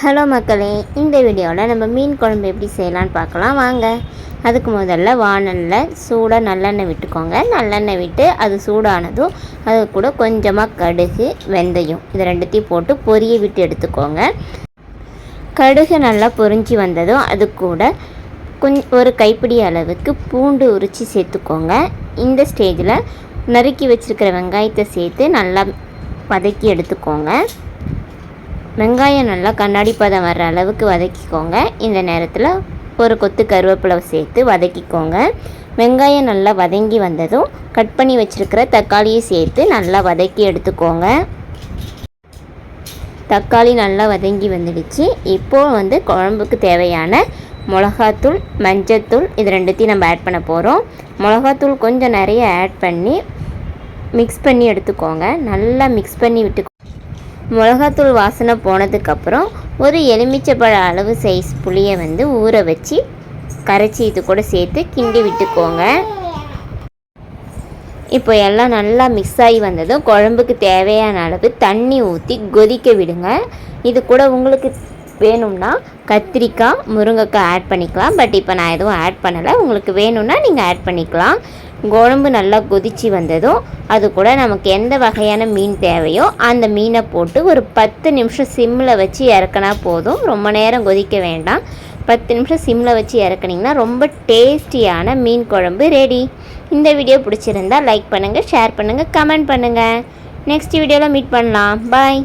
Hello மக்களே, இந்த வீடியோவில் நம்ம மீன் குழம்பு எப்படி செய்யலான்னு பார்க்கலாம் வாங்க. அதுக்கு முதல்ல வாணலில் சூடாக நல்லெண்ணெய் விட்டுக்கோங்க. நல்லெண்ணெய் விட்டு அது சூடானதும் அது கூட கொஞ்சமாக கடுகு, வெந்தயம் இது ரெண்டுத்தையும் போட்டு பொரிய விட்டு எடுத்துக்கோங்க. கடுகு நல்லா பொரிஞ்சு வந்ததும் அது கூட ஒரு கைப்பிடி அளவுக்கு பூண்டு உரித்து சேர்த்துக்கோங்க. இந்த ஸ்டேஜில் நறுக்கி வச்சுருக்கிற வெங்காயத்தை சேர்த்து நல்லா வதக்கி எடுத்துக்கோங்க. வெங்காயம் நல்லா கண்ணாடி பதம் வர்ற அளவுக்கு வதக்கிக்கோங்க. இந்த நேரத்தில் ஒரு கொத்து கருவேப்பிலை சேர்த்து வதக்கிக்கோங்க. வெங்காயம் நல்லா வதங்கி வந்ததும் கட் பண்ணி வச்சுருக்கிற தக்காளியை சேர்த்து நல்லா வதக்கி எடுத்துக்கோங்க. தக்காளி நல்லா வதங்கி வந்துடுச்சு. இப்போது குழம்புக்கு தேவையான மிளகாத்தூள், மஞ்சத்தூள் இது ரெண்டுத்தையும் நம்ம ஆட் பண்ண போகிறோம். மிளகாத்தூள் கொஞ்சம் நிறைய ஆட் பண்ணி மிக்ஸ் பண்ணி எடுத்துக்கோங்க. நல்லா மிக்ஸ் பண்ணி விட்டு மிளகாத்தூள் வாசனை போனதுக்கப்புறம் ஒரு எலுமிச்சைப்பழ அளவு சைஸ் புளியை ஊற வச்சு கரைச்சி இது கூட சேர்த்து கிண்டி விட்டுக்கோங்க. இப்போ எல்லாம் நல்லா மிக்ஸ் ஆகி வந்ததும் குழம்புக்கு தேவையான அளவு தண்ணி ஊற்றி கொதிக்க விடுங்க. இது கூட உங்களுக்கு வேணும்னா கத்திரிக்காய், முருங்கைக்காய் ஆட் பண்ணிக்கலாம். பட் இப்போ நான் எதுவும் ஆட் பண்ணலை. உங்களுக்கு வேணும்னா நீங்கள் ஆட் பண்ணிக்கலாம். குழம்பு நல்லா கொதித்து வந்ததும் அது கூட நமக்கு எந்த வகையான மீன் தேவையோ அந்த மீனை போட்டு ஒரு 10 நிமிஷம் சிம்மில் வச்சு இறக்குனா போதும். ரொம்ப நேரம் கொதிக்க வேண்டாம். 10 நிமிஷம் சிம்மில் வச்சு இறக்குனிங்கன்னா ரொம்ப டேஸ்டியான மீன் குழம்பு ரெடி. இந்த வீடியோ பிடிச்சிருந்தால் லைக் பண்ணுங்கள், ஷேர் பண்ணுங்கள், கமெண்ட் பண்ணுங்கள். நெக்ஸ்ட் வீடியோவில் மீட் பண்ணலாம். பாய்.